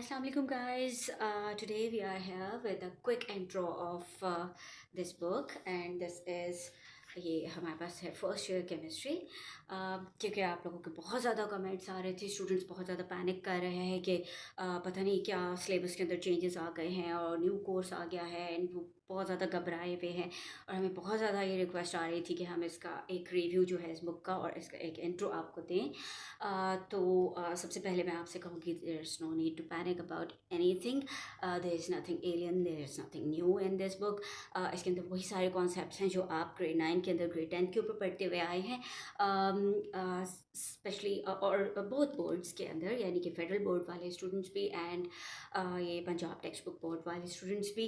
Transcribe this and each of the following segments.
Assalamu alaikum guys. Today we are here with a quick intro of this book and this is ये हमारे पास है first year chemistry. क्योंकि आप लोगों के बहुत ज़्यादा कमेंट्स आ रहे थे, स्टूडेंट्स बहुत ज़्यादा पैनिक कर रहे हैं कि पता नहीं क्या सिलेबस के अंदर चेंजेस आ गए हैं और न्यू कोर्स आ गया है एंड वो बहुत ज़्यादा घबराए हुए हैं। और हमें बहुत ज़्यादा ये रिक्वेस्ट आ रही थी कि हम इसका एक रिव्यू जो है इस बुक का और इसका एक इंट्रो आपको दें। सबसे पहले मैं आपसे कहूँगी there is no need to panic about anything. There is nothing alien, there is nothing new in this book. इसके अंदर वही सारे कॉन्सेप्ट्स हैं जो आप ग्रेड 9 के अंदर ग्रेड 10 के ऊपर पढ़ते हुए आए हैं। स्पेशली और बहुत बोर्ड्स के अंदर, यानी कि फेडरल बोर्ड वाले स्टूडेंट्स भी एंड ये पंजाब टेक्स्ट बुक बोर्ड वाले स्टूडेंट्स भी।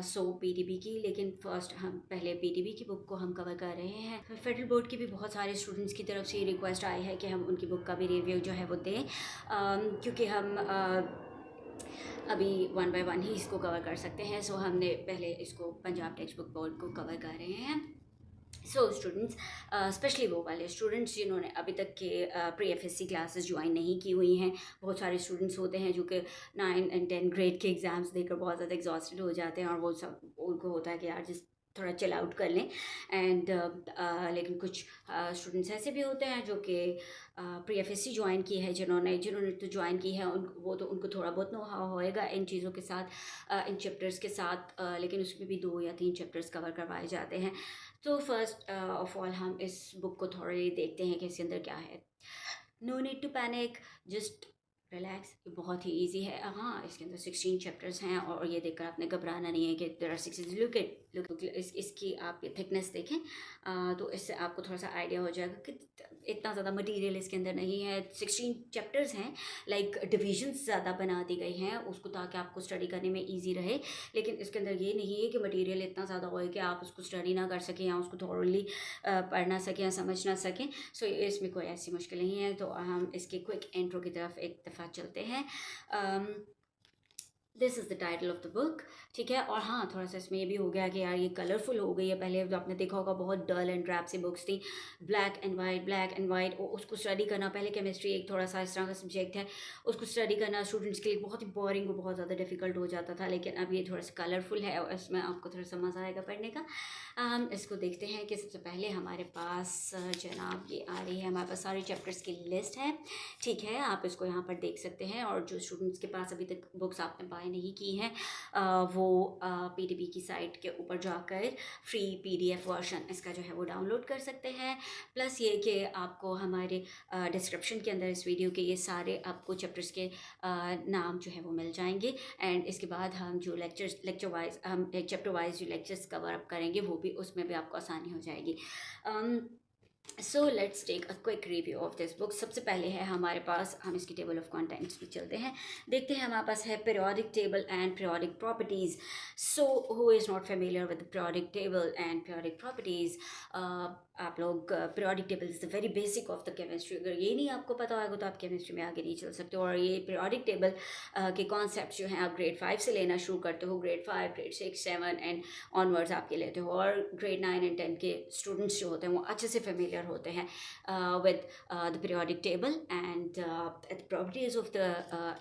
सो पीटीबी की, लेकिन फर्स्ट हम पहले पीटीबी की बुक को हम कवर कर रहे हैं। फेडरल बोर्ड के भी बहुत सारे स्टूडेंट्स की तरफ से ये रिक्वेस्ट आई है कि हम उनकी बुक का भी रिव्यू जो है वो दें, क्योंकि हम अभी वन बाय वन ही इसको कवर कर सकते हैं। सो हमने पहले इसको पंजाब टेक्स्ट बुक बोर्ड को कवर कर रहे हैं। सो स्टूडेंट्स, स्पेशली वो वाले स्टूडेंट्स जिन्होंने अभी तक के प्री एफएससी क्लासेस ज्वाइन नहीं की हुई हैं। बहुत सारे स्टूडेंट्स होते हैं जो कि 9 एंड 10 ग्रेड के एग्ज़ाम्स देकर बहुत ज़्यादा एग्जॉस्टेड हो जाते हैं और वो सब उनको होता है कि यार जिस थोड़ा चिल आउट कर लें एंड लेकिन कुछ स्टूडेंट्स ऐसे भी होते हैं जो कि प्री एफएससी ज्वाइन की है, जिन्होंने तो ज्वाइन की है वो तो उनको थोड़ा बहुत नो हाउ होएगा इन चीज़ों के साथ, इन चैप्टर्स के साथ, लेकिन उसमें भी 2 या 3 चैप्टर्स कवर करवाए जाते हैं। तो फर्स्ट ऑफ ऑल हम इस बुक को थोड़ी देखते हैं कि इसके अंदर क्या है। No need to panic, just relax, ये बहुत ही इजी है। हाँ, इसके अंदर 16 चैप्टर्स हैं और ये देखकर आपने घबराना नहीं है कि देयर आर 16। लुक इसकी आप थिकनेस देखें, तो इससे आपको थोड़ा सा आइडिया हो जाएगा कि इतना ज़्यादा मटेरियल इसके अंदर नहीं है। 16 चैप्टर्स हैं, लाइक डिविजन्स ज़्यादा बना दी गई हैं उसको ताकि आपको स्टडी करने में ईजी रहे। लेकिन इसके अंदर ये नहीं है कि मटेरियल इतना ज़्यादा हो कि आप उसको स्टडी ना कर सकें या उसको थॉरली पढ़ ना सकें या समझ ना सकें। सो इसमें कोई ऐसी मुश्किल नहीं है। तो हम इसके क्विक इंट्रो की तरफ एक दफ़ा चलते हैं। This is the title of the book, ठीक है। और हाँ, थोड़ा सा इसमें ये भी हो गया कि यार ये कलरफुल हो गई है। पहले जो आपने देखा होगा बहुत डल एंड ड्रैप सी बुक्स थी, ब्लैक एंड वाइट। उसको स्टडी करना, पहले केमिस्ट्री एक थोड़ा सा इस तरह का सब्जेक्ट है, उसको स्टडी करना स्टूडेंट्स के लिए बहुत ही बोरिंग और बहुत ज़्यादा डिफिकल्ट हो जाता था। लेकिन अब ये थोड़ा सा कलरफुल है और इसमें आपको थोड़ा सा मज़ा आएगा पढ़ने का। हम इसको देखते हैं कि सबसे पहले हमारे पास जनाब ये आ रही है, हमारे पास सारे चैप्टर्स की लिस्ट है, ठीक है। आप इसको यहाँ पर देख सकते हैं। और जो स्टूडेंट्स के पास अभी तक बुक्स आपने बाय नहीं की हैं, वो पीटीबी की साइट के ऊपर जाकर फ्री पीडीएफ वर्जन इसका जो है वो डाउनलोड कर सकते हैं। प्लस ये कि आपको हमारे डिस्क्रिप्शन के अंदर इस वीडियो के ये सारे आपको चैप्टर्स के नाम जो है वो मिल जाएंगे। एंड इसके बाद हम जो लेक्चर वाइज हम चैप्टर वाइज जो लेक्चर्स कवर अप करेंगे वो भी उसमें भी आपको आसानी हो जाएगी। So let's take a quick review of this book. सबसे पहले है हमारे पास, हम इसकी टेबल ऑफ कंटेंट्स पे चलते हैं, देखते हैं। हमारे पास है periodic table and periodic properties. So who is not familiar with periodic table and periodic properties? आप लोग, periodic table is the very basic of the chemistry. अगर ये नहीं आपको पता होगा तो आप केमिस्ट्री में आगे नहीं चल सकते। और ये पीरियोडिक टेबल के कॉन्सेप्ट जो हैं आप ग्रेड 5 से लेना शुरू करते हो, ग्रेड 5, ग्रेड 6, 7 एंड ऑनवर्ड्स आपके लेते हो। और ग्रेड 9 एंड 10 के स्टूडेंट्स जो होते हैं वो अच्छे से फेमिलियर होते हैं with the periodic table and the properties of the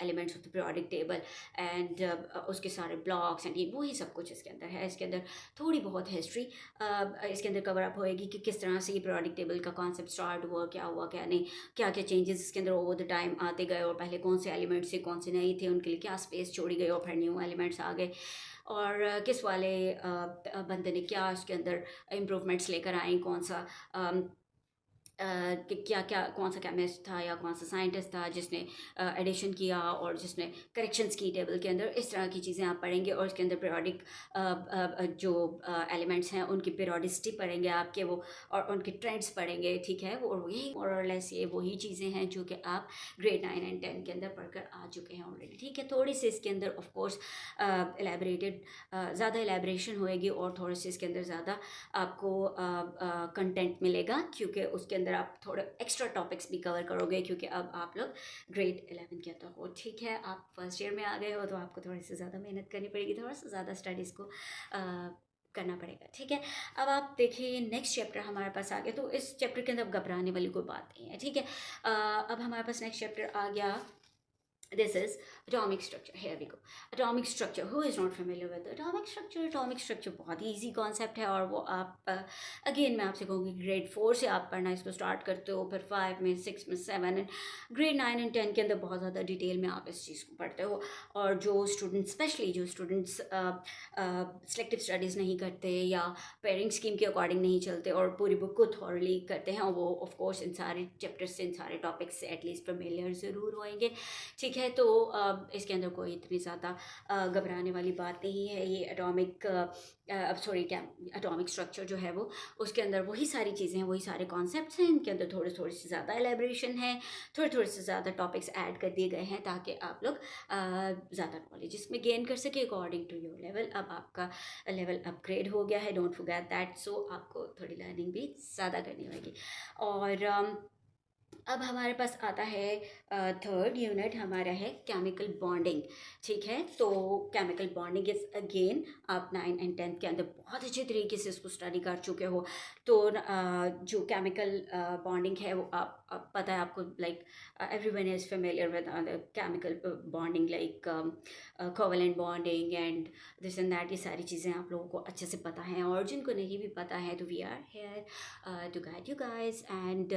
elements of the periodic table and उसके सारे blocks and ये वही सब कुछ इसके अंदर है। इसके अंदर थोड़ी बहुत हिस्ट्री इसके अंदर कवर अप होएगी कि किस तरह से ये periodic table का कॉन्सेप्ट स्टार्ट हुआ, क्या हुआ क्या नहीं, क्या क्या चेंजेस इसके अंदर ओवर द टाइम आते गए और पहले कौन से एलिमेंट्स थे, कौन से नहीं थे, उनके लिए क्या स्पेस छोड़ी गई और फिर न्यू एलिमेंट्स आ गए, और किस वाले बंदे ने क्या इसके अंदर इम्प्रूवमेंट्स लेकर आए, कौन सा कि क्या क्या कौन सा केमिस्ट था या कौन सा साइंटिस्ट था जिसने एडिशन किया और जिसने करेक्शंस की टेबल के अंदर। इस तरह की चीज़ें आप पढ़ेंगे। और इसके अंदर पीरियोडिक जो एलिमेंट्स हैं उनकी पीरियोडिसिटी पढ़ेंगे आपके वो, और उनके ट्रेंड्स पढ़ेंगे, ठीक है। वो और यही मोर और लेस ये वही चीज़ें हैं जो कि आप ग्रेड 9 एंड 10 के अंदर पढ़कर आ चुके हैं ऑलरेडी, ठीक है। थोड़ी सी इसके अंदर ऑफ कोर्स एलेबरेटेड, ज़्यादा एलेबरेशन होएगी और थोड़ी सी इसके अंदर ज़्यादा आपको कंटेंट मिलेगा, क्योंकि उसके अंदर आप थोड़े एक्स्ट्रा टॉपिक्स भी कवर करोगे, क्योंकि अब आप लोग ग्रेड 11 के तो हो, ठीक है। आप फर्स्ट ईयर में आ गए हो तो आपको थोड़ी सी ज़्यादा मेहनत करनी पड़ेगी, थोड़ा सा ज़्यादा स्टडीज़ को करना पड़ेगा, ठीक है। अब आप देखिए नेक्स्ट चैप्टर हमारे पास आ गया। तो इस चैप्टर के अंदर घबराने वाली कोई बात नहीं है, ठीक है। अब हमारे पास नेक्स्ट चैप्टर आ गया this is atomic structure. Here we go. Atomic structure, who is not familiar with atomic structure? Atomic structure बहुत ही easy concept है, और वो आप again मैं आपसे कहूँगी grade 4 से आप पढ़ना इसको start करते हो, फिर 5 में, 6 में, 7 and grade 9 and 10 के अंदर बहुत ज़्यादा डिटेल में आप इस चीज़ को पढ़ते हो। और जो स्टूडेंट्स, स्पेशली जो स्टूडेंट्स सेलेक्टिव स्टडीज़ नहीं करते या पेरेंट स्कीम के अकॉर्डिंग नहीं चलते और पूरी बुक को थॉरली करते हैं, वो ऑफ कोर्स इन सारे चैप्टर्स से, इन सारे टॉपिक्स से एटलीस्ट फेमिलियर ज़रूर होएंगे। ठीक है, तो इसके अंदर कोई इतनी ज़्यादा घबराने वाली बात नहीं है। ये एटॉमिक एटॉमिक स्ट्रक्चर जो है वो, उसके अंदर वही सारी चीज़ें हैं, वही सारे कॉन्सेप्ट्स हैं। इनके अंदर थोड़ी थोड़ी सी ज़्यादा एलेब्रेशन है, थोड़े थोड़े से ज़्यादा टॉपिक्स ऐड कर दिए गए हैं ताकि आप लोग ज़्यादा नॉलेज इसमें गेन कर सके अकॉर्डिंग टू योर लेवल। अब आपका लेवल अपग्रेड हो गया है, डोंट फॉरगेट दैट। सो आपको थोड़ी लर्निंग भी ज़्यादा करनी होगी। और अब हमारे पास आता है थर्ड यूनिट, हमारा है केमिकल बॉन्डिंग। ठीक है, तो केमिकल बॉन्डिंग इज अगेन आप 9 एंड 10 के अंदर बहुत अच्छे तरीके से इसको स्टडी कर चुके हो। तो जो केमिकल बॉन्डिंग है वो आप पता है आपको, like everyone is familiar with chemical bonding, like covalent bonding and this and that. ये सारी चीज़ें आप लोगों को अच्छे से पता हैं, और जिनको नहीं भी पता है तो we are here to guide you guys and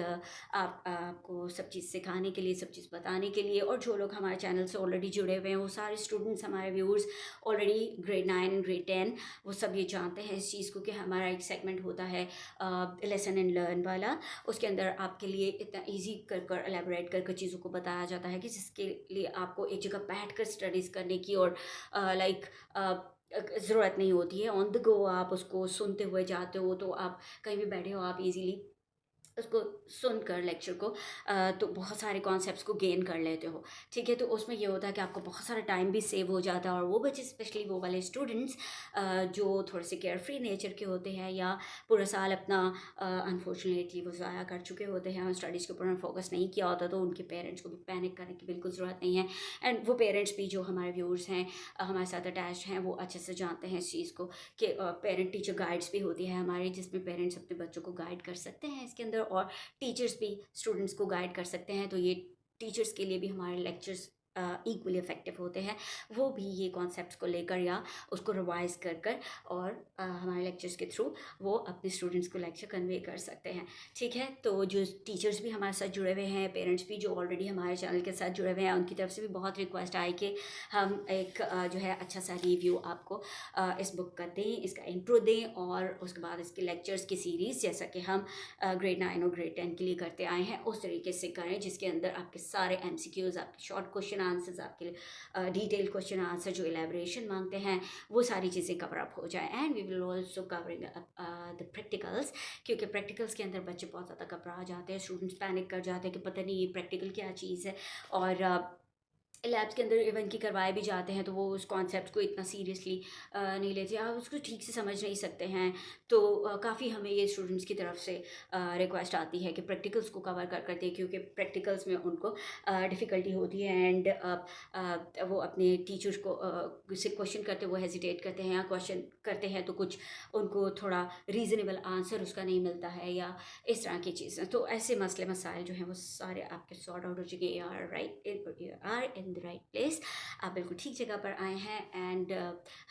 आपको सब चीज़ सिखाने के लिए, सब चीज़ बताने के लिए। और जो लोग हमारे चैनल से ऑलरेडी जुड़े हुए हैं, वो सारे स्टूडेंट्स, हमारे viewers already grade 9 and grade 10, वो सब ये जानते हैं इस चीज़ को कि हमारा एक सेगमेंट होता है लेसन एंड लर्न वाला। उसके अंदर आपके लिए इतना ईजी कर एलेबोरेट कर चीज़ों को बताया जाता है कि जिसके लिए आपको एक जगह बैठ कर स्टडीज़ करने की और लाइक ज़रूरत नहीं होती है। ऑन द गो आप उसको सुनते हुए जाते हो, तो आप कहीं भी बैठे हो, आप इजीली उसको सुनकर लेक्चर को तो बहुत सारे कॉन्सेप्ट्स को गेन कर लेते हो। ठीक है, तो उसमें ये होता है कि आपको बहुत सारा टाइम भी सेव हो जाता है। और वो बच्चे, स्पेशली वो वाले स्टूडेंट्स जो थोड़े से केयर फ्री नेचर के होते हैं या पूरा साल अपना अनफॉर्चुनेटली वो ज़ाया कर चुके होते हैं और स्टडीज़ के ऊपर फोकस नहीं किया होता, तो उनके पेरेंट्स को भी पैनिक करने की बिल्कुल ज़रूरत नहीं है। एंड वो पेरेंट्स भी जो हमारे व्यूअर्स हैं, हमारे साथ अटैच हैं, वो अच्छे से जानते हैं इस चीज़ को कि पेरेंट टीचर गाइड्स भी होती है हमारी, जिसमें पेरेंट्स अपने बच्चों को गाइड कर सकते हैं इसके अंदर, और टीचर्स भी स्टूडेंट्स को गाइड कर सकते हैं। तो ये टीचर्स के लिए भी हमारे लेक्चर्स इक्वली इफेक्टिव होते हैं। वो भी ये कॉन्सेप्ट्स को लेकर या उसको रिवाइज कर और हमारे लेक्चर्स के थ्रू वो अपने स्टूडेंट्स को लेक्चर कन्वे कर सकते हैं। ठीक है, तो जो टीचर्स भी हमारे साथ जुड़े हुए हैं, पेरेंट्स भी जो ऑलरेडी हमारे चैनल के साथ जुड़े हुए हैं, उनकी तरफ से भी बहुत रिक्वेस्ट आई कि हम एक जो है अच्छा सा रिव्यू आपको इस बुक का दें, इसका इंट्रो दें, और उसके बाद इसके लेक्चर्स की सीरीज़, जैसा कि हम ग्रेड 9 और ग्रेड 10 के लिए करते आए हैं, उस तरीके से करें जिसके अंदर आपके सारे MCQs, आपके शॉर्ट क्वेश्चन आंसर्स, आपके डिटेल क्वेश्चन आंसर जो एलेबोरेशन मांगते हैं, वो सारी चीज़ें कवर अप हो जाए। And we will also covering the practicals, क्योंकि प्रैक्टिकल्स के अंदर बच्चे बहुत ज़्यादा घबरा जाते हैं, स्टूडेंट्स पैनिक कर जाते हैं कि पता नहीं ये प्रैक्टिकल क्या चीज़ है। और लैब्स के अंदर इवन की करवाए भी जाते हैं, तो वो उस कॉन्सेप्ट को इतना सीरियसली नहीं लेते, आप उसको ठीक से समझ नहीं सकते हैं। तो काफ़ी हमें ये स्टूडेंट्स की तरफ से रिक्वेस्ट आती है कि प्रैक्टिकल्स को कवर करते हैं, क्योंकि प्रैक्टिकल्स में उनको डिफ़िकल्टी होती है एंड वो अपने टीचर्स को से क्वेश्चन करते वो हेजिटेट करते हैं, या क्वेश्चन करते हैं तो कुछ उनको थोड़ा रीज़नेबल आंसर उसका नहीं मिलता है, या इस तरह की चीज़ें। तो ऐसे मसले मसाइल जो हैं वो सारे आपके सॉर्ट आउट हो चुके हैं, are in the right place. आप बिल्कुल ठीक जगह पर आए हैं। एंड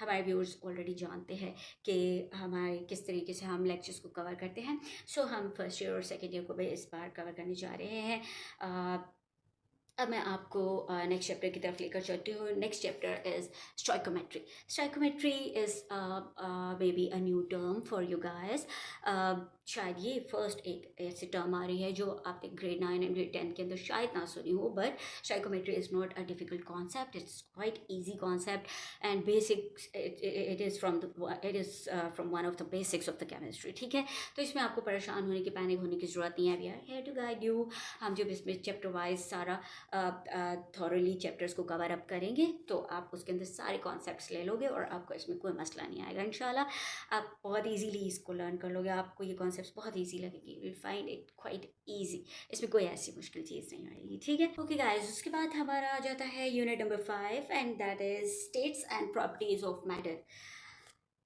हमारे व्यूअर्स ऑलरेडी जानते हैं कि हमारे किस तरीके से हम लेक्चर्स को कवर करते हैं। सो हम फर्स्ट ईयर और सेकेंड ईयर को भी इस बार कवर करने जा रहे हैं। अब मैं आपको नेक्स्ट चैप्टर की तरफ लेकर चलती हूँ। Next chapter is stoichiometry. Stoichiometry is may be a new term for you guys. शायद ये फर्स्ट एक ऐसी टर्म आ रही है जो आपने ग्रेड 9 एंड ग्रेड 10 के अंदर शायद ना सुनी हो, but stoichiometry is not a difficult concept, it's quite easy concept and basic, it is from one of the basics of the chemistry. ठीक है, तो इसमें आपको परेशान होने की, पैनिक होने की ज़रूरत नहीं है। We are here to guide you. हम जब इसमें चैप्टर वाइज सारा थॉरली चैप्टर्स को कवर अप करेंगे, तो आप उसके अंदर सारे कॉन्सेप्ट्स ले लोगे और आपको इसमें कोई मसला नहीं आएगा इंशाल्लाह। आप बहुत इजीली इसको लर्न कर लोगे, आपको ये कॉन्सेप्ट्स बहुत इजी लगेगी, will find it quite easy. इसमें कोई ऐसी मुश्किल चीज़ नहीं आएगी। ठीक है, ओके गाइस, उसके बाद हमारा आ जाता है unit number 5 and that is states and properties of matter.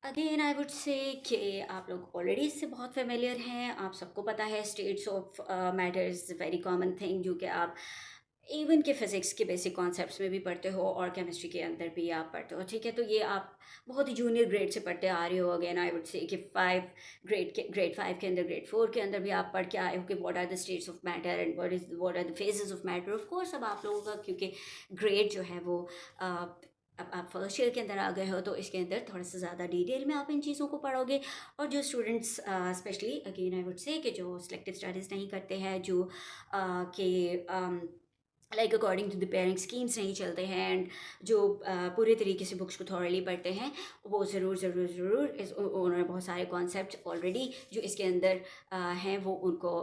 Again I would say कि आप लोग ऑलरेडी इससे बहुत फेमिलियर हैं, आप सबको पता है states of matter is very common thing, जो कि आप इवन के फिज़िक्स के बेसिक कॉन्सेप्ट्स में भी पढ़ते हो और केमिस्ट्री के अंदर भी आप पढ़ते हो, ठीक है। तो ये आप बहुत ही जूनियर ग्रेड से पढ़ते आ रहे हो। अगेन आई वुड से कि 5 ग्रेड 5 के अंदर, ग्रेड 4 के अंदर भी आप पढ़ के आए हो कि what are the states of matter and what are the phases of matter. Of course अब आप लोगों का क्योंकि ग्रेड जो है वो अब आप फर्स्ट ईयर के अंदर आ गए हो, तो इसके अंदर थोड़ा सा ज़्यादा डिटेल में आप इन चीज़ों को पढ़ोगे। और जो students specially again I would say कि जो सिलेक्टिव स्टडीज़ नहीं करते हैं, जो कि like according to the parents schemes नहीं चलते हैं, एंड जो पूरे तरीके से बुक्स को थॉरली पढ़ते हैं, वो ज़रूर ज़रूर ज़रूर उन्होंने बहुत सारे कॉन्सेप्ट ऑलरेडी जो इसके अंदर हैं वो उनको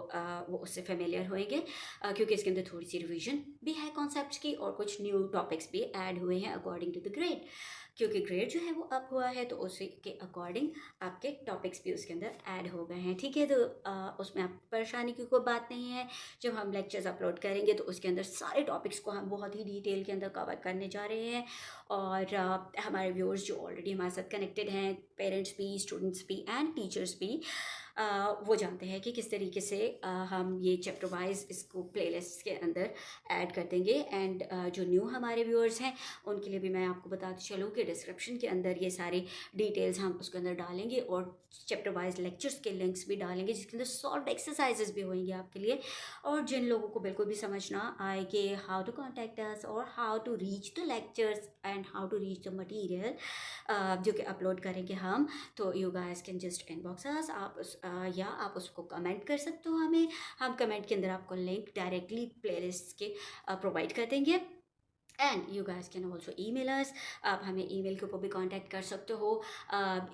वो उससे फेमिलियर होएंगे, क्योंकि इसके अंदर थोड़ी सी रिवीजन भी है कॉन्सेप्ट्स की और कुछ न्यू टॉपिक्स भी ऐड हुए हैं अकॉर्डिंग टू द ग्रेड। क्योंकि ग्रेड जो है वो अप हुआ है, तो उसी के अकॉर्डिंग आपके टॉपिक्स भी उसके अंदर ऐड हो गए हैं, ठीक है। तो उसमें आप परेशानी की कोई बात नहीं है। जब हम लेक्चर्स अपलोड करेंगे तो उसके अंदर सारे टॉपिक्स को हम बहुत ही डिटेल के अंदर कवर करने जा रहे हैं। और हमारे व्यूअर्स जो ऑलरेडी हमारे साथ कनेक्टेड हैं, पेरेंट्स भी, स्टूडेंट्स भी एंड टीचर्स भी, वो जानते हैं कि किस तरीके से हम ये चैप्टर वाइज इसको प्लेलिस्ट के अंदर ऐड कर देंगे। एंड जो न्यू हमारे व्यूअर्स हैं उनके लिए भी मैं आपको बताती चलूँ कि डिस्क्रिप्शन के अंदर ये सारी डिटेल्स हम उसके अंदर डालेंगे और चैप्टर वाइज लेक्चर्स के लिंक्स भी डालेंगे, जिसके अंदर सॉल्व एक्सरसाइजेस भी होंगे आपके लिए। और जिन लोगों को बिल्कुल भी समझ ना आए कि हाउ टू कॉन्टैक्ट अस और how to reach the lectures and how to reach the material जो कि अपलोड करेंगे हम, तो you guys can just inbox us. या आप उसको कमेंट कर सकते हो हमें, हम कमेंट के अंदर आपको लिंक डायरेक्टली प्लेलिस्ट के प्रोवाइड कर देंगे। And you guys can also email अस। आप हमें ईमेल के ऊपर भी कांटेक्ट कर सकते हो।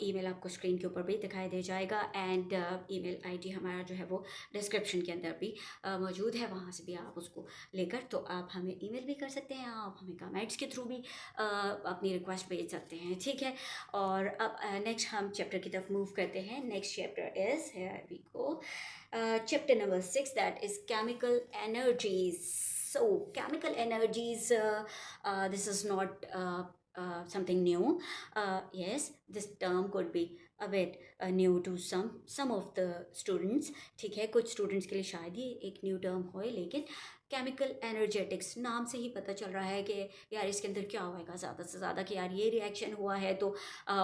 ईमेल आपको स्क्रीन के ऊपर भी दिखाई दे जाएगा, एंड ईमेल आईडी हमारा जो है वो डिस्क्रिप्शन के अंदर भी मौजूद है, वहाँ से भी आप उसको लेकर तो आप हमें ईमेल भी कर सकते हैं, आप हमें कमेंट्स के थ्रू भी अपनी रिक्वेस्ट भेज सकते हैं, ठीक है। और अब नेक्स्ट हम चैप्टर की तरफ मूव करते हैं। Next chapter is here we go, chapter number 6, that is chemical energies. So chemical energies, this is not something new. Yes, this term could be a bit new to some of the students, ठीक है। कुछ students के लिए शायद ये एक new term होए, लेकिन केमिकल एनर्जेटिक्स नाम से ही पता चल रहा है कि यार इसके अंदर क्या होएगा ज़्यादा से ज़्यादा, कि यार ये रिएक्शन हुआ है तो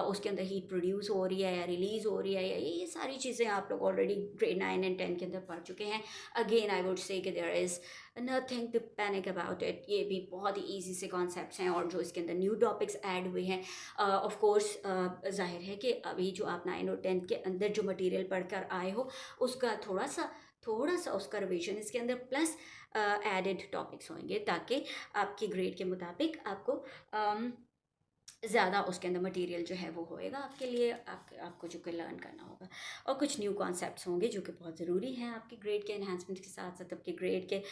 उसके अंदर हीट प्रोड्यूस हो रही है या रिलीज़ हो रही है, या ये सारी चीज़ें आप लोग ऑलरेडी ग्रेड 9 एंड 10 के अंदर पढ़ चुके हैं। अगेन आई वुड से कि there is nothing to panic about it. ये भी बहुत ही ईजी से कॉन्सेप्ट्स हैं, और जो इसके अंदर न्यू टॉपिक्स ऐड हुए हैं, ऑफ कोर्स जाहिर है कि अभी जो आप 9 और 10 के अंदर जो मटेरियल पढ़कर आए हो उसका थोड़ा सा उसका रिवीजन इसके अंदर प्लस एडेड टॉपिक्स होंगे, ताकि आपकी ग्रेड के मुताबिक आपको ज़्यादा उसके अंदर मटेरियल जो है वो होएगा आपके लिए, आपको जो कि लर्न करना होगा। और कुछ न्यू कॉन्सेप्ट्स होंगे जो कि बहुत ज़रूरी हैं आपके ग्रेड के एनहांसमेंट के साथ साथ आपके ग्रेड के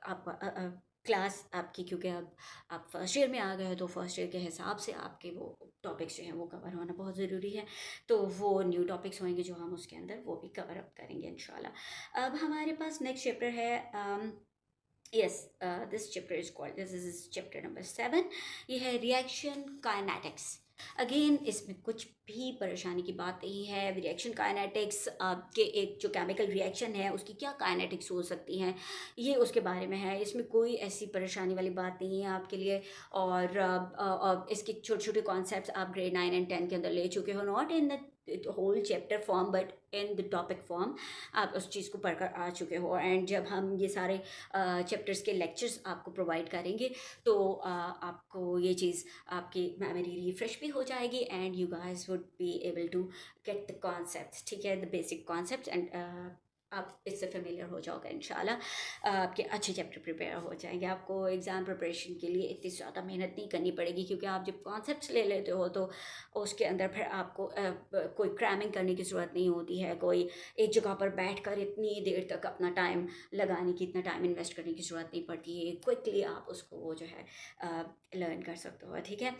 आप क्लास आपकी, क्योंकि अब आप फर्स्ट ईयर में आ गए हो तो फर्स्ट ईयर के हिसाब से आपके वो टॉपिक्स जो हैं वो कवर होना बहुत ज़रूरी है। तो वो न्यू टॉपिक्स होंगे जो हम उसके अंदर वो भी कवर अप करेंगे इंशाल्लाह। अब हमारे पास नेक्स्ट चैप्टर है, yes, this chapter is called, this is chapter number 7। ये है रिएक्शन काइनेटिक्स। अगेन इसमें कुछ भी परेशानी की बात नहीं है। रिएक्शन काइनेटिक्स आपके एक जो केमिकल रिएक्शन है उसकी क्या काइनेटिक्स हो सकती हैं, ये उसके बारे में है। इसमें कोई ऐसी परेशानी वाली बात नहीं है आपके लिए। और इसके छोटे छोटे कॉन्सेप्ट्स आप ग्रेड 9 एंड 10 के अंदर ले चुके हो, not in the whole chapter form but in the topic form आप उस चीज़ को पढ़कर आ चुके हो। एंड जब हम ये सारे चैप्टर्स के लेक्चर्स आपको प्रोवाइड करेंगे तो आपको ये चीज़ आपकी मेमोरी रिफ्रेश भी हो जाएगी, and you guys would be able to get the concepts, ठीक है, द बेसिक कॉन्सेप्ट्स, एंड आप इससे फेमिलियर हो जाओगे इंशाल्लाह। आपके अच्छे चैप्टर प्रिपेयर हो जाएंगे। आपको एग्ज़ाम प्रिपरेशन के लिए इतनी ज़्यादा मेहनत नहीं करनी पड़ेगी, क्योंकि आप जब कॉन्सेप्ट्स ले लेते हो तो उसके अंदर फिर आपको कोई क्रैमिंग करने की ज़रूरत नहीं होती है, कोई एक जगह पर बैठकर इतनी देर तक अपना टाइम लगाने की, इतना टाइम इन्वेस्ट करने की ज़रूरत नहीं पड़ती है। क्विकली आप उसको वो जो है लर्न कर सकते हो, ठीक है।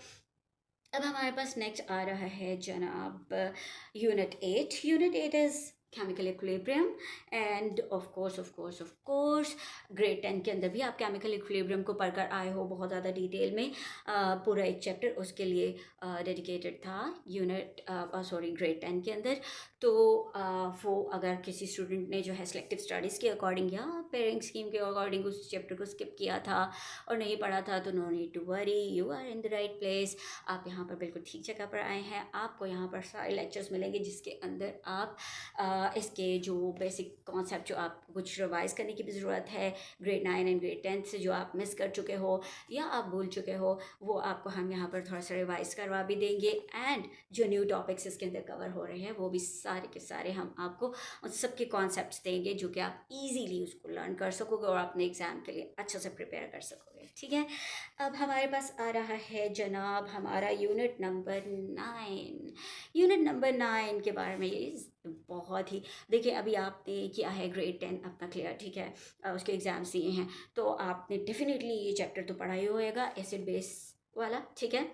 अब हमारे पास नेक्स्ट आ रहा है जनाब unit 8। Unit 8 is chemical equilibrium end of course grade 10 के अंदर भी आप केमिकल इक्विलिब्रियम को पढ़कर आए हो बहुत ज़्यादा डिटेल में। पूरा एक चैप्टर उसके लिए डेडिकेटेड था ग्रेड 10 के अंदर। तो वो अगर किसी स्टूडेंट ने जो है सिलेक्टिव स्टडीज़ के अकॉर्डिंग या पेयरिंग स्कीम के अकॉर्डिंग उस चैप्टर को स्किप किया था और नहीं पढ़ा था, तो no need to worry, you are in the right place. आप यहाँ पर बिल्कुल ठीक जगह पर आए हैं। आपको यहाँ पर सारे लेक्चर्स मिलेंगे जिसके अंदर आप इसके जो बेसिक कॉन्सेप्ट जो आपको कुछ रिवाइज़ करने की भी ज़रूरत है ग्रेड 9 एंड ग्रेड 10 से, जो आप मिस कर चुके हो या आप भूल चुके हो, वो आपको हम यहाँ पर थोड़ा सा रिवाइज़ करवा भी देंगे। एंड जो न्यू टॉपिक्स इसके अंदर कवर हो रहे हैं वो भी सारे के सारे हम आपको उन सबके कॉन्सेप्ट्स देंगे जो कि आप इजीली उसको लर्न कर सकोगे और अपने एग्ज़ाम के लिए अच्छे से प्रिपेयर कर सकोगे। ठीक है, अब हमारे पास आ रहा है जनाब हमारा यूनिट नंबर 9। यूनिट नंबर 9 के बारे में ये बहुत ही, देखिए अभी आपने किया है ग्रेड 10 अपना क्लियर, ठीक है, उसके एग्ज़ाम्स दिए हैं, तो आपने डेफिनेटली ये चैप्टर तो पढ़ा ही होएगा, एसिड बेस वाला। ठीक है,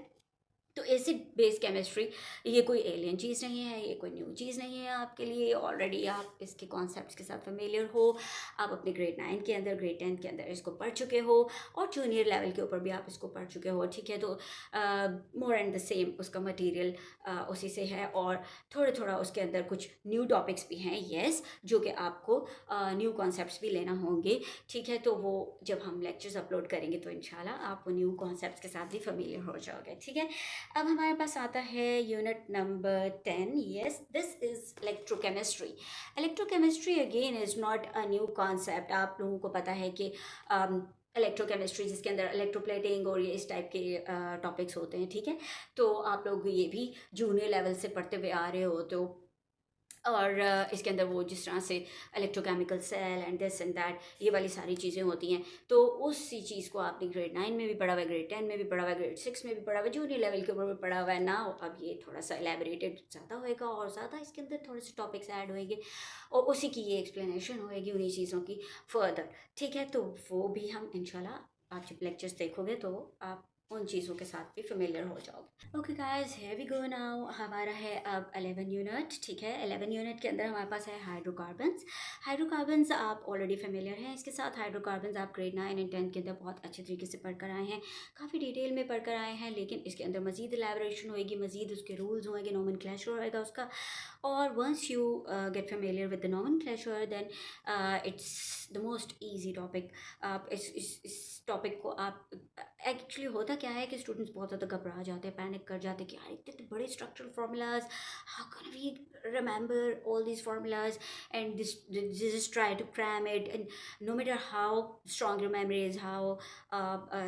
तो एसिड बेस केमिस्ट्री ये कोई एलियन चीज़ नहीं है, ये कोई न्यू चीज़ नहीं है आपके लिए। ऑलरेडी आप इसके कॉन्सेप्ट्स के साथ फेमिलियर हो, आप अपने ग्रेड 9 के अंदर ग्रेड 10 के अंदर इसको पढ़ चुके हो और जूनियर लेवल के ऊपर भी आप इसको पढ़ चुके हो। ठीक है, तो मोर एंड द सेम उसका मटेरियल उसी से है और थोड़ा उसके अंदर कुछ न्यू टॉपिक्स भी हैं, येस, जो कि आपको न्यू कॉन्सेप्ट्स भी लेना होंगे। ठीक है, तो वो जब हम लेक्चर्स अपलोड करेंगे तो इंशाल्लाह आप वो न्यू कॉन्सेप्ट्स के साथ भी फेमिलियर हो जाओगे। ठीक है, अब हमारे पास आता है unit number 10। Yes, this is electrochemistry. Electrochemistry again is not a new concept. आप लोगों को पता है कि इलेक्ट्रोकेमिस्ट्री जिसके अंदर इलेक्ट्रोप्लेटिंग और ये इस टाइप के टॉपिक्स होते हैं। ठीक है, तो आप लोग ये भी जूनियर लेवल से पढ़ते हुए आ रहे हो, तो और इसके अंदर वो जिस तरह से electrochemical cell and this and that ये वाली सारी चीज़ें होती हैं, तो उसी चीज़ को आपने ग्रेड 9 में भी पढ़ा हुआ है, ग्रेड 10 में भी पढ़ा हुआ है, ग्रेड 6 में भी पढ़ा हुआ है, जूनियर लेवल के ऊपर भी पढ़ा हुआ है ना। अब ये थोड़ा सा एलेबरेटेड ज़्यादा होएगा और ज़्यादा इसके अंदर थोड़े से टॉपिक्स ऐड होएंगे और उसी की ये एक्सप्लेनेशन होएगी उन्हीं चीज़ों की फर्दर। ठीक है, तो वो भी हम इंशाल्लाह आप जब लेक्चर्स देखोगे तो आप उन चीज़ों के साथ भी फेमिलियर हो जाओगे। Okay guys, here we go now. हमारा है अब 11 यूनिट। ठीक है, 11 यूनिट के अंदर हमारे पास है हाइड्रोकार्बन्स। हाइड्रोकार्बन्स आप ऑलरेडी फेमिलियर हैं इसके साथ। हाइड्रोकार्बन्स आप ग्रेड 9 एंड 10 के अंदर बहुत अच्छे तरीके से पढ़कर आए हैं, काफ़ी डिटेल में पढ़कर आए हैं, लेकिन इसके अंदर मज़ीद एलैबोरेशन होएगी, मज़ीद उसके रूल्स होएंगे, नोमेनक्लेचर होएगा उसका। और once you get familiar with the nomenclature then it's the most easy topic. आप इस टॉपिक को आप एक्चुअली होता क्या है कि स्टूडेंट्स बहुत ज़्यादा घबरा जाते हैं, पैनिक कर जाते हैं कि यार इतने बड़े structural formulas, how can we remember all these formulas and this try to cram it, and no matter how strong your memory is, how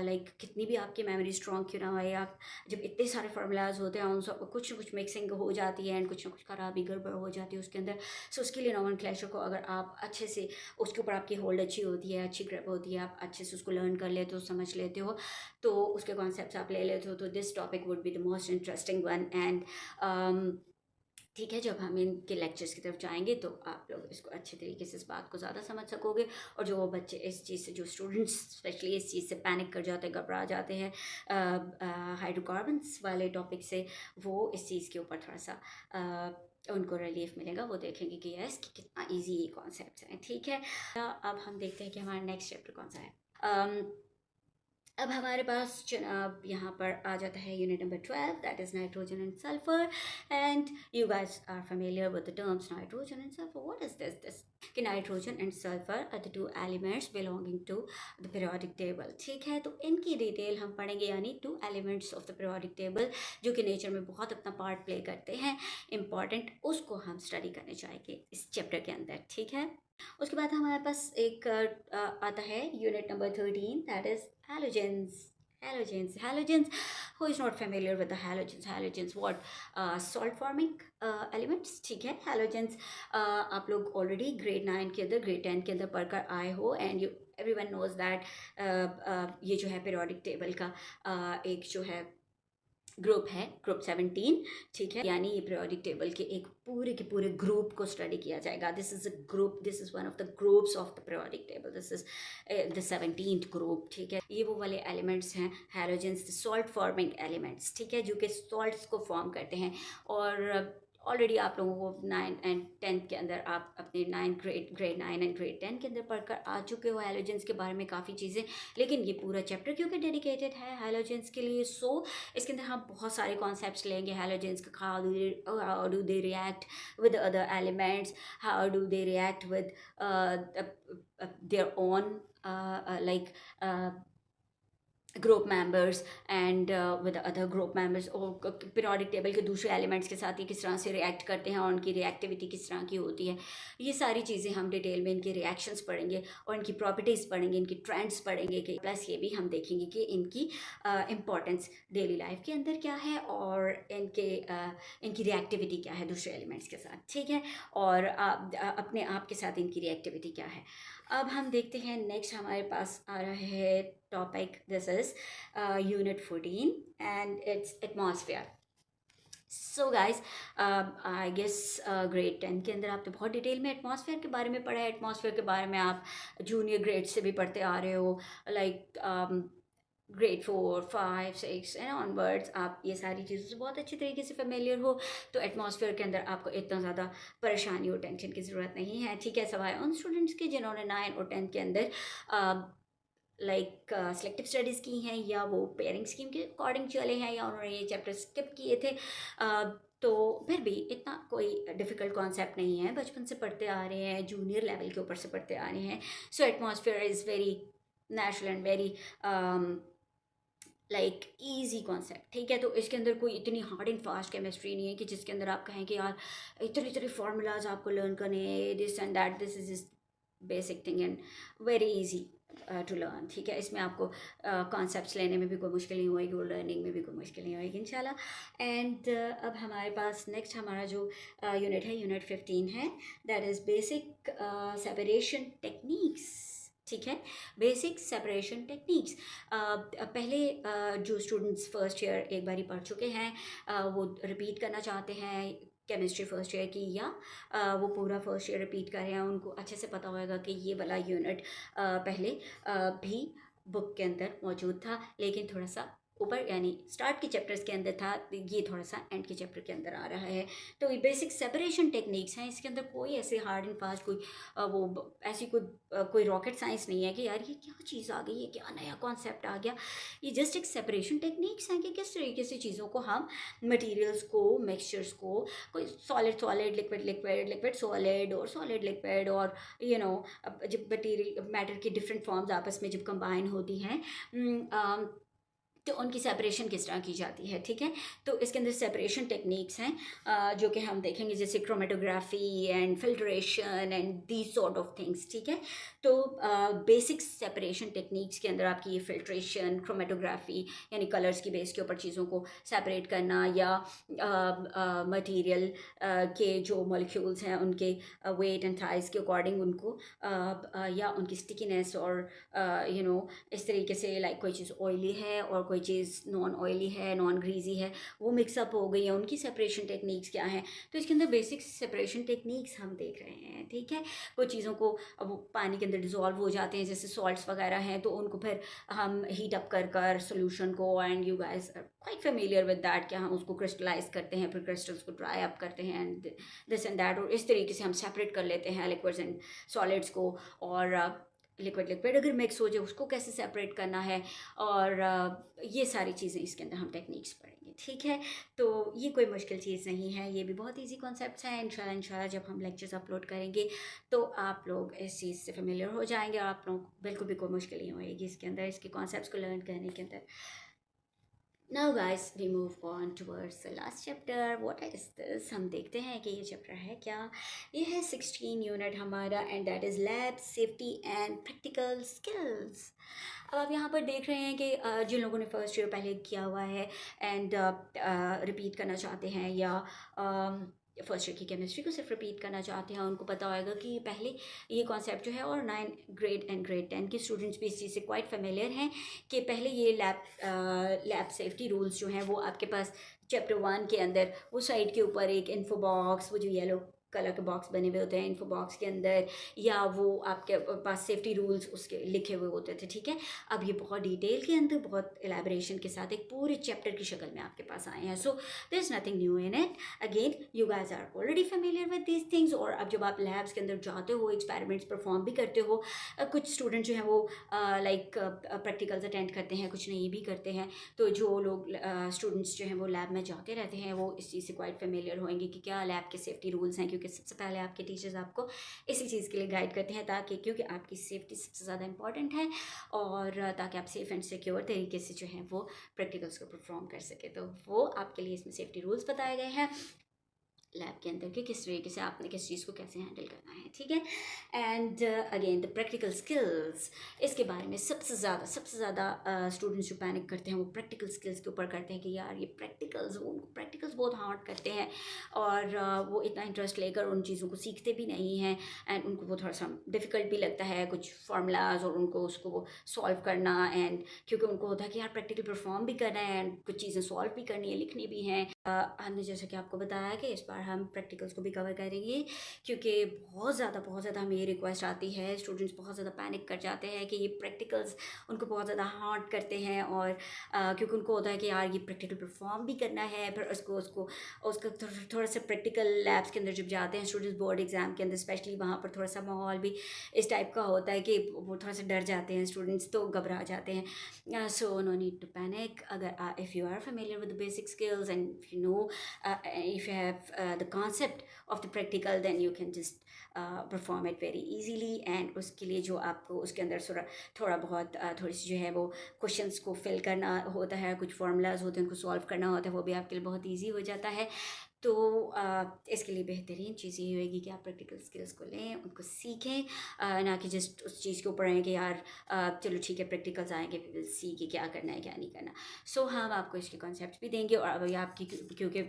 like कितनी भी आपकी मेमोरी स्ट्रॉन्ग क्यों ना हो, आप जब इतने सारे फार्मूलाज होते हैं उन सब कुछ ना कुछ मिक्सिंग हो जाती है एंड कुछ ना कुछ खराबी गड़बड़ हो जाती है उसके अंदर। सो उसके लिए नोमेनक्लेचर को अगर आप अच्छे से, उसके ऊपर आपकी होल्ड अच्छी होती है, अच्छी ग्रिप होती है, आप अच्छे से उसको लर्न कर लेते हो, समझ लेते हो, तो उसके कॉन्सेप्ट्स आप ले लेते हो, तो this topic would be the most interesting one. And ठीक है, जब हम इनके लेक्चर्स की तरफ जाएंगे तो आप लोग इसको अच्छे तरीके से इस बात को ज़्यादा समझ सकोगे। और जो बच्चे इस चीज़ से, जो स्टूडेंट्स स्पेशली इस चीज़ से पैनिक कर जाते हैं, घबरा जाते हैं हाइड्रोकार्बन्स वाले टॉपिक से, वो इस चीज़ के ऊपर थोड़ा सा उनको रिलीफ मिलेगा, वो देखेंगे कि यस कि कितना ईजी ये कॉन्सेप्ट हैं। ठीक है, अब हम देखते हैं कि हमारा नेक्स्ट चैप्टर कौन सा है। अब हमारे पास जनाब यहाँ पर आ जाता है unit number 12, that is nitrogen and sulphur. And you guys are familiar with the terms nitrogen and sulphur. What is this कि nitrogen and sulphur are the two elements belonging to the periodic table. ठीक है, तो इनकी detail हम पढ़ेंगे, यानी two elements of the periodic table जो कि नेचर में बहुत अपना पार्ट प्ले करते हैं, इंपॉर्टेंट, उसको हम स्टडी करने जाएंगे इस चैप्टर के अंदर। ठीक है, उसके बाद हमारे पास एक आता है unit number 13, that is halogens. Halogens, who is not familiar with the halogens what salt forming elements. ठीक है, halogens आप लोग ऑलरेडी ग्रेड 9 के अंदर, ग्रेड 10 के अंदर पढ़कर आए हो, and you everyone knows that ये जो है पीरियोडिक टेबल का एक जो है ग्रुप है, ग्रुप 17। ठीक है, यानी ये पीरियोडिक टेबल के एक पूरे के पूरे ग्रुप को स्टडी किया जाएगा। This is a group, this is one of the groups of the periodic table, this is the 17th group. ठीक है, ये वो वाले एलिमेंट्स हैं हैलोजेंस, सॉल्ट फॉर्मिंग एलिमेंट्स। ठीक है, जो कि सॉल्ट्स को फॉर्म करते हैं। और ऑलरेडी आप लोगों को 9 एंड 10 के अंदर आप अपने ग्रेड 9 एंड ग्रेड 10 के अंदर पढ़कर आ चुके हो हैलोजेंस के बारे में काफ़ी चीज़ें। लेकिन ये पूरा चैप्टर क्योंकि डेडिकेटेड है हैलोजेंस के लिए, सो इसके अंदर हम बहुत सारे कॉन्सेप्ट्स लेंगे हैलोजेंस का। How do they react with other elements, how do they react with their own like group members and with other group members, और पीरियोडिक टेबल के दूसरे एलिमेंट्स के साथ ये किस तरह से रिएक्ट करते हैं और उनकी रिएक्टिविटी किस तरह की होती है। ये सारी चीज़ें हम डिटेल में इनके रिएक्शंस पढ़ेंगे और इनकी प्रॉपर्टीज़ पढ़ेंगे, इनकी ट्रेंड्स पढ़ेंगे, कि प्लस ये भी हम देखेंगे कि इनकी इम्पोर्टेंस डेली लाइफ के अंदर क्या है और इनकी रिएक्टिविटी क्या है दूसरे एलिमेंट्स के साथ, ठीक है, और अपने आप के साथ इनकी रिएक्टिविटी क्या है। अब हम देखते हैं नेक्स्ट हमारे पास आ रहा है topic, this is unit 14 and it's atmosphere. So guys I guess grade 10 के अंदर आपने बहुत डिटेल में एटमॉस्फेयर के बारे में पढ़ा है। एटमॉस्फेयर के बारे में आप जूनियर ग्रेड से भी पढ़ते आ रहे हो, लाइक ग्रेड 4, 5, 6 एंड ऑनवर्ड्स आप ये सारी चीज़ों से बहुत अच्छी तरीके से फेमिलियर हो। तो एटमॉस्फेयर के अंदर आपको इतना ज़्यादा परेशानी और टेंशन की ज़रूरत नहीं है, ठीक है, सवाए उन स्टूडेंट्स के जिन्होंने 9 और 10 के अंदर लाइक सेलेक्टिव स्टडीज़ की हैं या वो पेयरिंग स्कीम के अकॉर्डिंग चले हैं या उन्होंने ये चैप्टर स्किप किए थे। तो फिर भी इतना कोई डिफ़िकल्ट कॉन्सेप्ट नहीं है, बचपन से पढ़ते आ रहे हैं, जूनियर लेवल के ऊपर से पढ़ते आ रहे हैं। So atmosphere is very natural and very like easy concept, ठीक है। तो इसके अंदर कोई इतनी हार्ड एंड फास्ट केमिस्ट्री नहीं है कि जिसके अंदर आप कहें कि यार इतने इतने फार्मूलाज आपको लर्न करने हैं, this and that, this is basic thing and very easy to learn, ठीक है। इसमें आपको कॉन्सेप्ट्स लेने में भी कोई मुश्किल नहीं होएगी और लर्निंग में भी कोई मुश्किल नहीं होएगी इंशाल्लाह। एंड अब हमारे पास नेक्स्ट हमारा जो यूनिट है, यूनिट 15 है, that is basic separation techniques, ठीक है, बेसिक सेपरेशन टेक्निक्स। पहले जो स्टूडेंट्स फर्स्ट ईयर एक बारी पढ़ चुके हैं वो रिपीट करना चाहते हैं केमिस्ट्री फर्स्ट ईयर की, या वो पूरा फर्स्ट ईयर रिपीट कर रहे हैं, उनको अच्छे से पता होगा कि ये वाला यूनिट पहले भी बुक के अंदर मौजूद था, लेकिन थोड़ा सा ऊपर यानी स्टार्ट के चैप्टर्स के अंदर था, ये थोड़ा सा एंड के चैप्टर के अंदर आ रहा है। तो ये बेसिक सेपरेशन टेक्निक्स हैं, इसके अंदर कोई ऐसे हार्ड एंड फास्ट वो ऐसी कोई रॉकेट साइंस नहीं है कि यार ये क्या चीज़ आ गई, ये क्या नया कॉन्सेप्ट आ गया। ये जस्ट एक सेपरेशन टेक्निक्स हैं कि किस तरीके से चीज़ों को हम मटेरियल्स को, मिक्सचर्स को, कोई solid solid, liquid liquid, liquid solid और सॉलिड लिक्विड, और जब मटेरियल मैटर की डिफरेंट फॉर्म्स आपस में जब कंबाइन होती हैं तो उनकी सेपरेशन किस तरह की जाती है, ठीक है। तो इसके अंदर सेपरेशन टेक्निक्स हैं जो कि हम देखेंगे, जैसे chromatography and filtration and these sort of things, ठीक है। तो बेसिक सेपरेशन टेक्निक्स के अंदर आपकी ये फिल्ट्रेशन, क्रोमेटोग्राफी यानी कलर्स की बेस के ऊपर चीज़ों को सेपरेट करना, या मटेरियल के जो मॉलिक्यूल्स हैं उनके वेट एंड साइज़ के अकॉर्डिंग उनको या उनकी स्टिकीनेस और इस तरीके से, लाइक कोई चीज़ ऑयली है और कोई चीज़ नॉन ऑयली है, नॉन ग्रीजी है, वो मिक्सअप हो गई है, उनकी सेपरेशन टेक्निक्स क्या हैं। तो इसके अंदर बेसिक सेपरेशन टेक्निक्स हम देख रहे हैं, ठीक है। कुछ चीज़ों को अब पानी के अंदर डिज़ोल्व हो जाते हैं, जैसे सॉल्ट्स वगैरह हैं, तो उनको फिर हम हीट अप कर सोल्यूशन को, and you guys are quite familiar with that, क्या हम उसको क्रिस्टलाइज करते हैं, फिर क्रिस्टल्स को ड्राई अप करते हैं एंड दिस एंड दैट, और इस तरीके से हम सेपरेट कर लेते हैं लिक्विड्स एंड सॉलिड्स को। और लिक्विड लिक्विड अगर मिक्स हो जाए उसको कैसे सेपरेट करना है, और ये सारी चीज़ें इसके अंदर हम टेक्निक्स पढ़ेंगे, ठीक है। तो ये कोई मुश्किल चीज़ नहीं है, ये भी बहुत इजी कॉन्सेप्ट्स हैं। इंशाल्लाह जब हम लेक्चर्स अपलोड करेंगे तो आप लोग इस चीज़ से फेमिलियर हो जाएंगे और आप लोग बिल्कुल भी कोई मुश्किल नहीं होएगी इसके अंदर, इसके कॉन्सेप्ट्स को लर्न करने के अंदर। Now guys, we move on towards the last chapter. What is this? हम देखते हैं कि ये चैप्टर है क्या। ये है 16 यूनिट हमारा, and that is lab safety and practical skills. अब आप यहाँ पर देख रहे हैं कि जिन लोगों ने फर्स्ट ईयर पहले किया हुआ है एंड रिपीट करना चाहते हैं, या फर्स्ट ईयर की केमिस्ट्री को सिर्फ रिपीट करना चाहते हैं, उनको पता होगा कि पहले ये कॉन्सेप्ट जो है, और 9 ग्रेड एंड ग्रेड 10 के स्टूडेंट्स भी इस चीज़ से क्वाइट फेमिलियर हैं कि पहले ये लैब सेफ्टी रूल्स जो हैं वो आपके पास चैप्टर 1 के अंदर वो साइड के ऊपर एक इन्फो बॉक्स, वो जो येलो कलर के बॉक्स बने हुए होते हैं इन्फो बॉक्स के अंदर, या वो आपके पास सेफ्टी रूल्स उसके लिखे हुए होते थे, ठीक है। अब ये बहुत डिटेल के अंदर, बहुत एलैबोरेशन के साथ एक पूरे चैप्टर की शक्ल में आपके पास आए हैं। So there is nothing new in it. Again you guys are already familiar with these things. और अब जब आप लैब्स के अंदर जाते हो, एक्सपेरिमेंट्स परफॉर्म भी करते हो, कुछ स्टूडेंट जो हैं वो लाइक प्रैक्टिकल्स अटेंड करते हैं, कुछ नहीं भी करते हैं। तो जो लोग स्टूडेंट्स जो हैं वो लैब में जाते रहते हैं, वो इस चीज़ से क्वाइट फेमिलियर होंगे कि क्या लैब के सेफ्टी रूल्स हैं, क्योंकि सबसे पहले आपके टीचर्स आपको इसी चीज़ के लिए गाइड करते हैं, ताकि क्योंकि आपकी सेफ्टी सबसे ज़्यादा इंपॉर्टेंट है, और ताकि आप सेफ़ एंड सिक्योर तरीके से जो है वो प्रैक्टिकल्स को परफॉर्म कर सके। तो वो आपके लिए इसमें सेफ्टी रूल्स बताए गए हैं लैब के अंदर कि किस तरीके से आपने किस चीज़ को कैसे हैंडल करना है, ठीक है। And again the practical skills, इसके बारे में सबसे ज़्यादा स्टूडेंट्स जो पैनिक करते हैं वो प्रैक्टिकल स्किल्स के ऊपर करते हैं कि यार ये प्रैक्टिकल्स बहुत हार्ड करते हैं, और वो इतना इंटरेस्ट लेकर उन चीज़ों को सीखते भी नहीं हैं, एंड उनको वो थोड़ा सा डिफ़िकल्ट भी लगता है कुछ फार्मूलाज और उनको उसको वो सॉल्व करना, एंड क्योंकि उनको होता है कि यार प्रैक्टिकल परफॉर्म भी करना है एंड कुछ चीज़ें सॉल्व भी करनी है, लिखनी भी हैं। हमने जैसे कि आपको बताया कि इस बार हम प्रैक्टिकल्स को भी कवर करेंगे, क्योंकि बहुत ज़्यादा हमें ये रिक्वेस्ट आती है, स्टूडेंट्स बहुत ज़्यादा पैनिक कर जाते हैं कि ये प्रैक्टिकल्स उनको बहुत ज़्यादा हार्ड करते हैं, और क्योंकि उनको होता है कि यार ये प्रैक्टिकल परफॉर्म भी करना है, फिर उसका थोड़ा सा प्रैक्टिकल लैब्स के अंदर जब जाते हैं स्टूडेंट्स बोर्ड एग्ज़ाम के अंदर स्पेशली, वहाँ पर थोड़ा सा माहौल भी इस टाइप का होता है कि वो थोड़ा सा डर जाते हैं स्टूडेंट्स, तो घबरा जाते हैं। So no need to panic. अगर if you are familiar with the basic skills and you know if you have the concept of the practical, then you can just perform it very easily। and उसके लिए जो आपको उसके अंदर थोड़ा बहुत थोड़ी सी जो है वो क्वेश्चंस को फिल करना होता है, कुछ फार्मूलाज होते हैं उनको सॉल्व करना होता है, वो भी आपके लिए बहुत ईजी हो जाता है। तो इसके लिए बेहतरीन चीज़ ये होगी कि आप प्रैक्टिकल स्किल्स को लें, उनको सीखें, ना कि जस्ट उस चीज़ के ऊपर रहें कि यार चलो ठीक है प्रैक्टिकल्स आएंगे फिर सी कि क्या करना है क्या नहीं करना। सो हम आपको इसके कॉन्सेप्ट भी देंगे, और अभी आपकी क्योंकि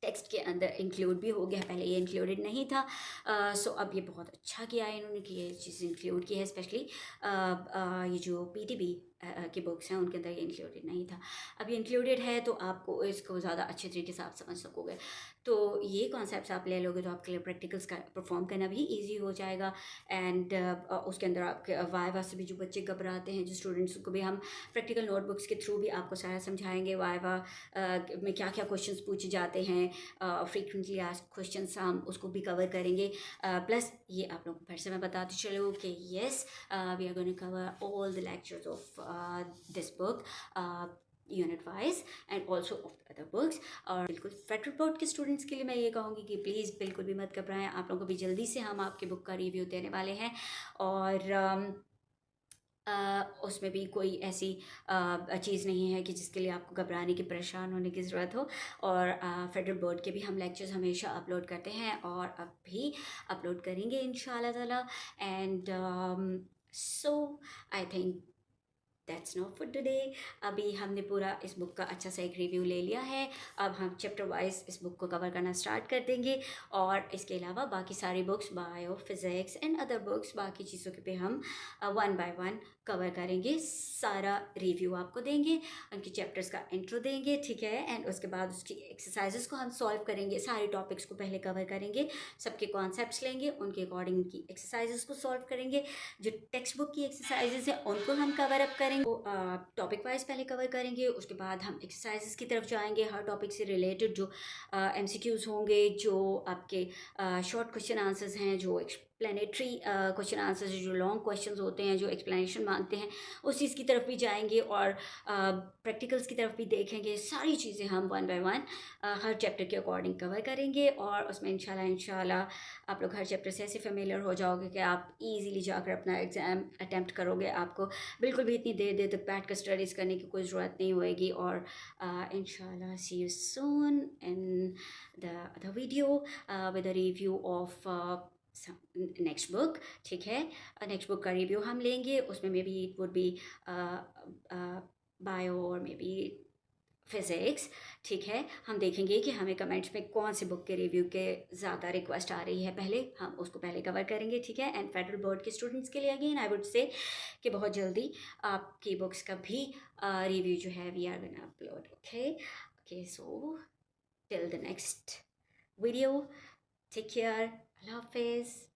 टेक्स्ट के अंदर इंक्लूड भी हो गया, पहले ये इंक्लूडेड नहीं था। सो अब ये बहुत अच्छा किया है इन्होंने कि ये चीज़ इंक्लूड की है, स्पेशली ये जो पीटीबी की बुक्स हैं उनके अंदर ये इंक्लूडेड नहीं था, अब ये इंक्लूडेड है, तो आपको इसको ज़्यादा अच्छे तरीके से आप समझ सकोगे। तो ये कॉन्सेप्ट्स आप ले लोगे तो आपके लिए प्रैक्टिकल्स का परफॉर्म करना भी ईजी हो जाएगा। एंड उसके अंदर आपके वाइवा से भी जो बच्चे घबराते हैं, जो स्टूडेंट्स को भी हम प्रैक्टिकल नोटबुक्स के थ्रू भी आपको सारा समझाएंगे, वाइवा में क्या क्या क्वेश्चंस पूछे जाते हैं, फ्रीक्वेंटली आस्क्ड क्वेश्चंस हम उसको भी कवर करेंगे। प्लस ये आप लोगों को फिर से मैं बताती चलूँ कि yes we are going to cover all the lectures of this book unit wise and also of other books. और बिल्कुल फेडरल बोर्ड के स्टूडेंट्स के लिए मैं ये कहूँगी कि प्लीज़ बिल्कुल भी मत घबराएं, आप लोगों को भी जल्दी से हम आपके बुक का रिव्यू देने वाले हैं, और उसमें भी कोई ऐसी चीज़ नहीं है कि जिसके लिए आपको घबराने की परेशान होने की ज़रूरत हो। और फेडरल बोर्ड के भी हम लेक्चर्स हमेशा अपलोड करते हैं और अब भी अपलोड करेंगे इंशाल्लाह ताला। And so I think that's not for today. अभी हमने पूरा इस बुक का अच्छा सा एक रिव्यू ले लिया है, अब हम चैप्टर वाइज इस बुक को कवर करना स्टार्ट कर देंगे, और इसके अलावा बाकी सारी books bio physics and other books बाकी चीज़ों के पे हम वन बाय वन कवर करेंगे, सारा रिव्यू आपको देंगे, उनके चैप्टर्स का इंट्रो देंगे, ठीक है। एंड उसके बाद उसकी एक्सरसाइजेस को हम सॉल्व करेंगे, सारे टॉपिक्स को पहले कवर करेंगे, सबके कॉन्सेप्ट्स लेंगे, उनके अकॉर्डिंग उनकी एक्सरसाइजेस को सॉल्व करेंगे, जो टेक्स्ट बुक की एक्सरसाइजेस हैं उनको हम कवर अप करेंगे, टॉपिक वाइज पहले कवर करेंगे, उसके बाद हम एक्सरसाइजेस की तरफ जाएंगे, हर टॉपिक से रिलेटेड जो MCQs होंगे, जो आपके शॉर्ट क्वेश्चन आंसर्स हैं, जो एक्सप्लेनेटरी क्वेश्चन आंसर्स, जो लॉन्ग क्वेश्चंस होते हैं जो एक्सप्लेनेशन मांगते हैं, उस चीज़ की तरफ भी जाएंगे, और प्रैक्टिकल्स की तरफ भी देखेंगे। सारी चीज़ें हम one by one her chapter के अकॉर्डिंग कवर करेंगे, और उसमें इंशाल्लाह आप लोग हर चैप्टर से ऐसे फेमिलियर हो जाओगे कि आप इजीली जाकर अपना एग्ज़ाम अटैम्प्ट करोगे, आपको बिल्कुल भी इतनी देर तक बैठ कर स्टडीज़ करने की कोई ज़रूरत नहीं होएगी। और इंशाल्लाह see you soon in the video with a review of next book, ठीक है। नेक्स्ट बुक का रिव्यू हम लेंगे, उसमें maybe it would be bio और मे बी फिज़िक्स, ठीक है। हम देखेंगे कि हमें कमेंट्स में कौन सी बुक के रिव्यू के ज़्यादा रिक्वेस्ट आ रही है, पहले हम उसको पहले कवर करेंगे, ठीक है। एंड फेडरल बोर्ड के स्टूडेंट्स के लिए अगेन आई वुड से कि बहुत जल्दी आपकी बुक्स का भी रिव्यू जो है we are gonna upload, okay. So till the next video, take care, अल्लाह हाफिज़।